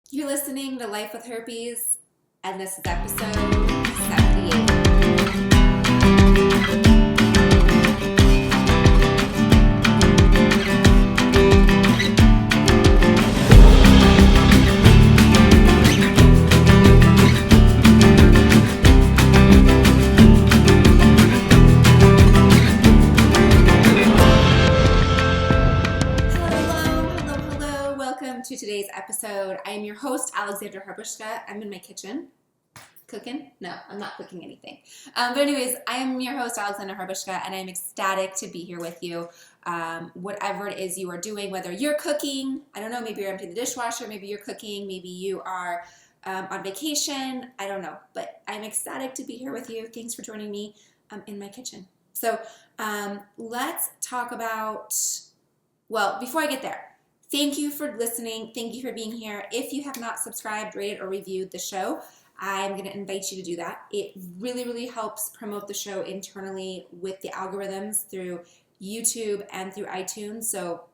You're listening to Life with Herpes, and this is episode 78. Hello. Welcome to today's episode. I am your host, Alexandra Harbushka. I'm in my kitchen. Cooking? No, I'm not cooking anything. But anyways, I am your host, Alexandra Harbushka, and I'm ecstatic to be here with you. Whatever it is you are doing, whether you're cooking, I don't know, maybe you're emptying the dishwasher, maybe you're cooking, maybe you are on vacation, I don't know. But I'm ecstatic to be here with you. Thanks for joining me in my kitchen. So let's talk about, well, before I get there, thank you for listening. Thank you for being here. If you have not subscribed, rated, or reviewed the show, I'm going to invite you to do that. It really, really helps promote the show internally with the algorithms through YouTube and through iTunes. So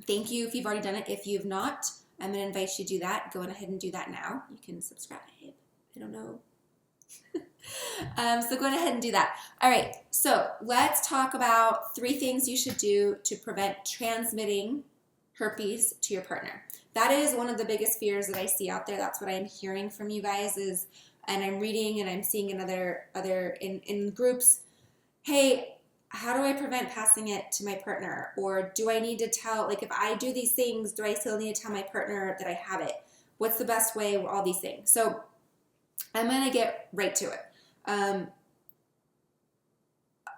thank you if you've already done it. If you've not, I'm going to invite you to do that. Go ahead and do that now. You can subscribe. I don't know. So go ahead and do that. All right. So let's talk about 3 things you should do to prevent transmitting herpes to your partner. That is one of the biggest fears that I see out there. That's what I'm hearing from you guys is, and I'm reading and I'm seeing in other in groups, hey, how do I prevent passing it to my partner? Or do I need to tell, like if I do these things, do I still need to tell my partner that I have it? What's the best way? All these things. So I'm going to get right to it.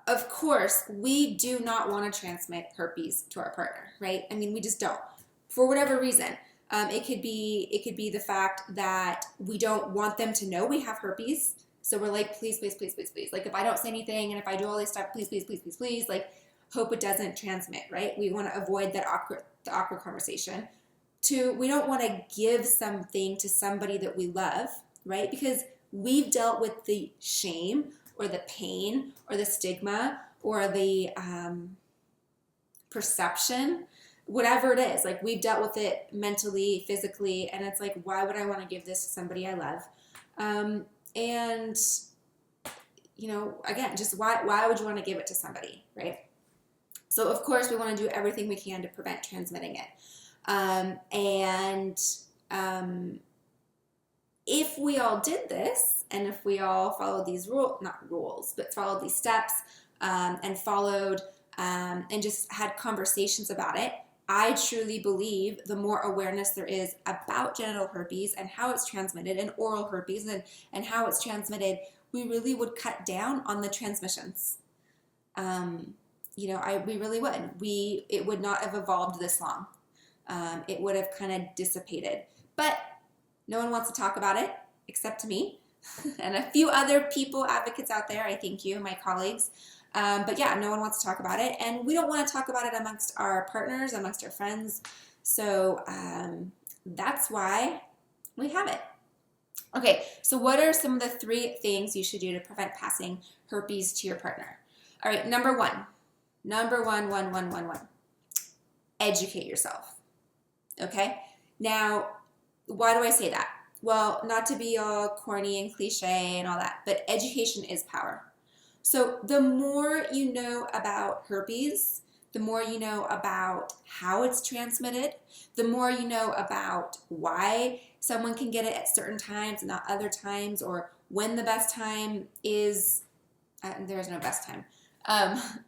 Of course, we do not want to transmit herpes to our partner, right? I mean, we just don't. For whatever reason, it could be the fact that we don't want them to know we have herpes. So we're like, please, please, please, please, please. Like if I don't say anything and if I do all this stuff, please, please, please, please, please. Like hope it doesn't transmit, right? We want to avoid the awkward conversation. 2, we don't want to give something to somebody that we love, right? Because we've dealt with the shame or the pain or the stigma or the perception, whatever it is. Like we've dealt with it mentally, physically, and it's like, why would I want to give this to somebody I love? And, you know, again, just why would you want to give it to somebody, right? So, of course, we want to do everything we can to prevent transmitting it. If we all did this, and if we all followed these followed these steps and followed and just had conversations about it, I truly believe the more awareness there is about genital herpes and how it's transmitted and oral herpes and how it's transmitted, we really would cut down on the transmissions. We really would. It would not have evolved this long. It would have kind of dissipated. But no one wants to talk about it except me and a few other people, advocates out there. I thank you, my colleagues. But yeah, no one wants to talk about it. And we don't want to talk about it amongst our partners, amongst our friends. So that's why we have it. Okay, so what are some of the 3 things you should do to prevent passing herpes to your partner? All right, number one, educate yourself. Okay, now, why do I say that? Well, not to be all corny and cliche and all that, but education is power. So the more you know about herpes, the more you know about how it's transmitted, the more you know about why someone can get it at certain times and not other times, or when the best time is, there is no best time,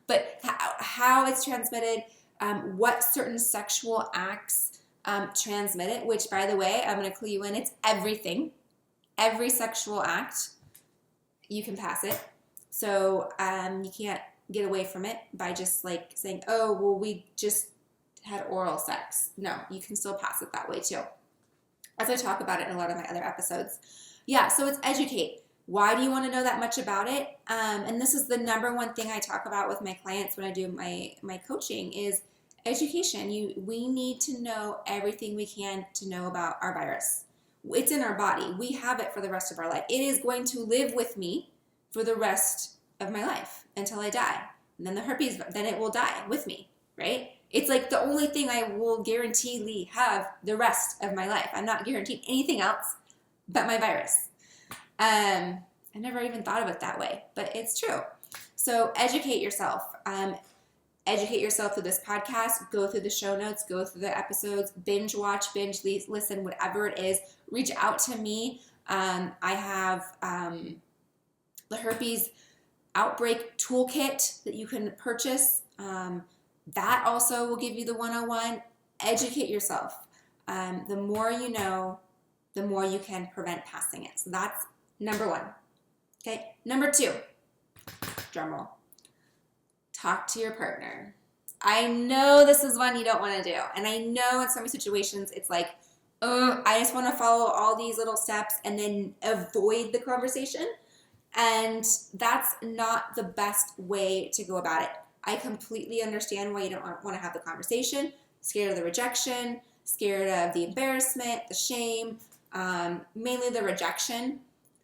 but how it's transmitted, what certain sexual acts transmit it, which, by the way, I'm going to clue you in, it's everything. Every sexual act, you can pass it. So you can't get away from it by just like saying, oh, well, we just had oral sex. No, you can still pass it that way too. As I talk about it in a lot of my other episodes. Yeah, so it's educate. Why do you want to know that much about it? And this is the number one thing I talk about with my clients when I do my coaching is education. We need to know everything we can to know about our virus. It's in our body. We have it for the rest of our life. It is going to live with me for the rest of my life until I die. And then the herpes, then it will die with me, right? It's like the only thing I will guaranteedly have the rest of my life. I'm not guaranteed anything else but my virus. I never even thought of it that way, but it's true. So educate yourself. Educate yourself through this podcast. Go through the show notes. Go through the episodes. Binge watch, binge listen, whatever it is. Reach out to me. I have the herpes outbreak toolkit that you can purchase. That also will give you the 101. Educate yourself. The more you know, the more you can prevent passing it. So that's number one. Okay. Number two, drum roll. Talk to your partner. I know this is one you don't want to do. And I know in so many situations it's like, I just want to follow all these little steps and then avoid the conversation. And that's not the best way to go about it. I completely understand why you don't want to have the conversation. Scared of the rejection, scared of the embarrassment, the shame, mainly the rejection.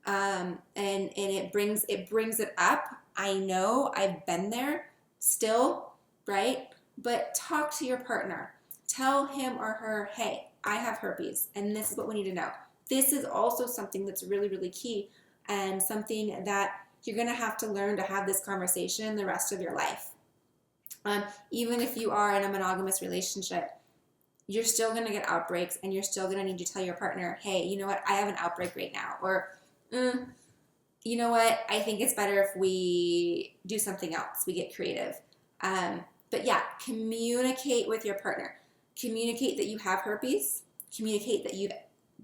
And it brings it up. I know, I've been there still, right? But talk to your partner. Tell him or her, hey, I have herpes, and this is what we need to know. This is also something that's really, really key, and something that you're going to have to learn to have this conversation the rest of your life. Even if you are in a monogamous relationship, you're still going to get outbreaks, and you're still going to need to tell your partner, hey, you know what, I have an outbreak right now, or you know what, I think it's better if we do something else, we get creative. But yeah, communicate with your partner. Communicate that you have herpes. Communicate that you've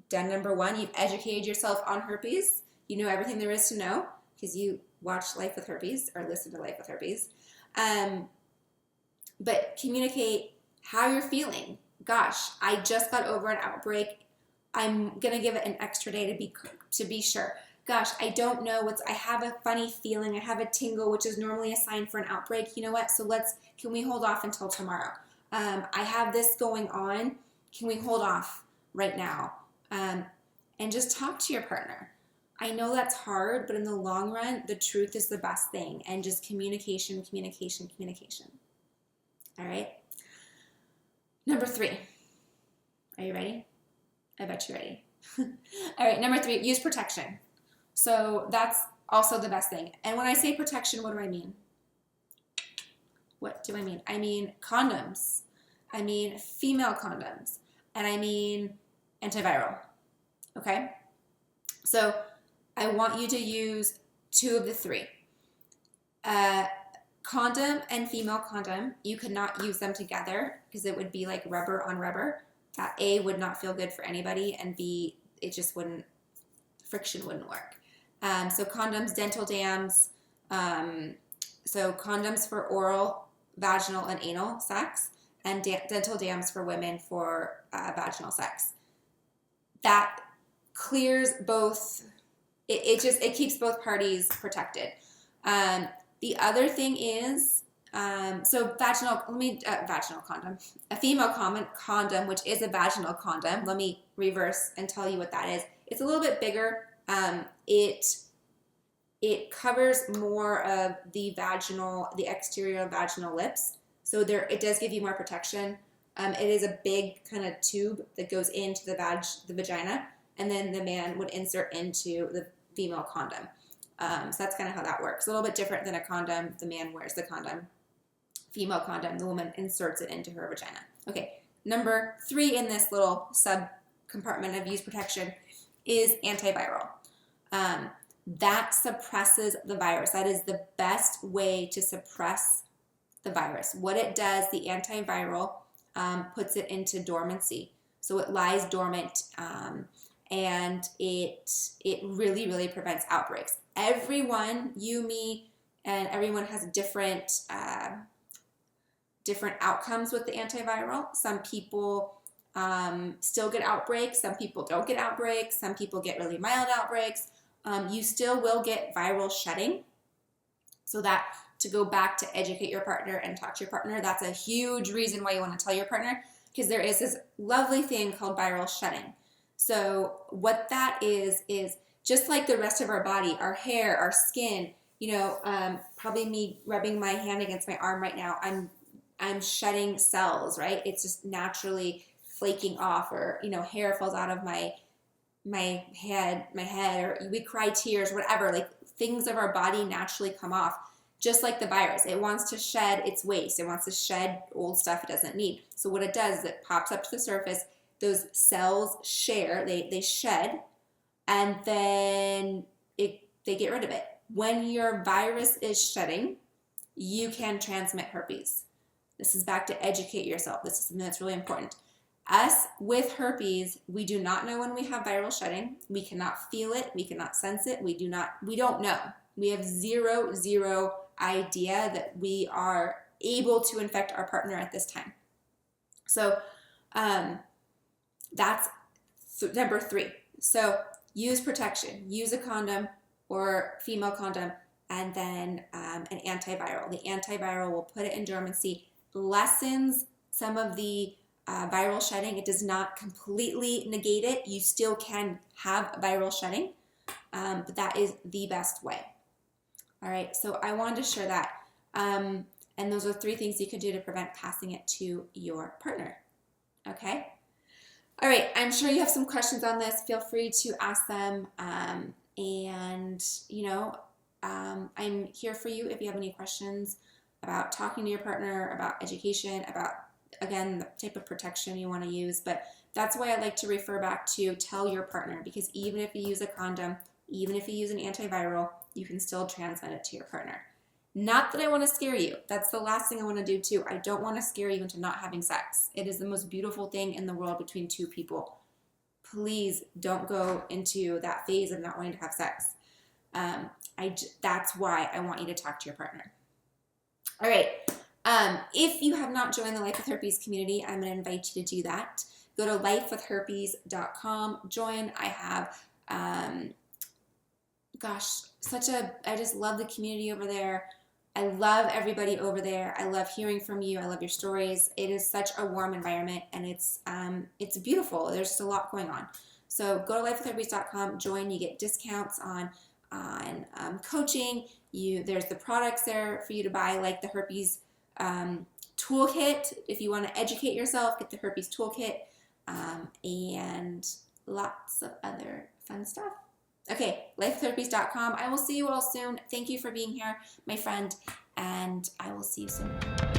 done number one, you've educated yourself on herpes. You know everything there is to know because you watch Life with Herpes or listen to Life with Herpes. But communicate how you're feeling. Gosh, I just got over an outbreak. I'm going to give it an extra day to be sure. Gosh, I don't know I have a funny feeling. I have a tingle, which is normally a sign for an outbreak. You know what? So can we hold off until tomorrow? I have this going on. Can we hold off right now? And just talk to your partner. I know that's hard, but in the long run, the truth is the best thing. And just communication. All right. Number 3. Are you ready? I bet you're ready. All right. Number 3, use protection. So that's also the best thing. And when I say protection, what do I mean? What do I mean? I mean condoms. I mean female condoms. And I mean antiviral. Okay? So I want you to use 2 of the 3. Condom and female condom, you could not use them together because it would be like rubber on rubber. That A, would not feel good for anybody, and B, it just friction wouldn't work. So condoms, dental dams, so condoms for oral, vaginal, and anal sex, and dental dams for women for vaginal sex. That clears both, it keeps both parties protected. The other thing is, so vaginal condom, a female condom, which is a vaginal condom. Let me reverse and tell you what that is. It's a little bit bigger. It covers more of the exterior vaginal lips. So it does give you more protection. It is a big kind of tube that goes into the vagina, and then the man would insert into the female condom. So that's kind of how that works. A little bit different than a condom. The man wears the condom. Female condom, the woman inserts it into her vagina. Okay, number 3 in this little sub-compartment of use protection is antiviral. That suppresses the virus. That is the best way to suppress the virus. What it does, the antiviral puts it into dormancy. So it lies dormant, and it really, really prevents outbreaks. Everyone, you, me, and everyone has different outcomes with the antiviral. Some people still get outbreaks. Some people don't get outbreaks. Some people get really mild outbreaks. You still will get viral shedding. So that, to go back to educate your partner and talk to your partner, that's a huge reason why you want to tell your partner, because there is this lovely thing called viral shedding. So what that is just like the rest of our body, our hair, our skin, probably me rubbing my hand against my arm right now, I'm shedding cells, right? It's just naturally flaking off, or, you know, hair falls out of my head, or we cry tears, whatever, like things of our body naturally come off. Just like the virus, it wants to shed its waste. It wants to shed old stuff it doesn't need. So what it does is it pops up to the surface. Those cells share, they shed, and then they get rid of it. When your virus is shedding, you can transmit herpes. This is back to educate yourself. This is something that's really important. Us with herpes, we do not know when we have viral shedding. We cannot feel it. We cannot sense it. We don't know. We have zero idea that we are able to infect our partner at this time. So that's number 3. So use protection. Use a condom or female condom, and then an antiviral. The antiviral will put it in dormancy, lessens some of the viral shedding. It does not completely negate it. You still can have viral shedding, but that is the best way. All right, so I wanted to share that. And those are 3 things you can do to prevent passing it to your partner. Okay? All right, I'm sure you have some questions on this. Feel free to ask them. And, you know, I'm here for you if you have any questions about talking to your partner, about education, about, again, the type of protection you want to use. But that's why I like to refer back to tell your partner, because even if you use a condom, even if you use an antiviral, you can still transmit it to your partner. Not that I want to scare you. That's the last thing I want to do too. I don't want to scare you into not having sex. It is the most beautiful thing in the world between 2 people. Please don't go into that phase of not wanting to have sex. That's why I want you to talk to your partner. All right. If you have not joined the Life with Herpes community, I'm going to invite you to do that. Go to lifewithherpes.com. Join. I have, I just love the community over there. I love everybody over there. I love hearing from you. I love your stories. It is such a warm environment, and it's beautiful. There's just a lot going on. So go to lifewithherpes.com, join. You get discounts on coaching. There's the products there for you to buy, like the herpes toolkit. If you want to educate yourself, get the herpes toolkit, and lots of other fun stuff. Okay, lifewithherpes.com. I will see you all soon. Thank you for being here, my friend, and I will see you soon.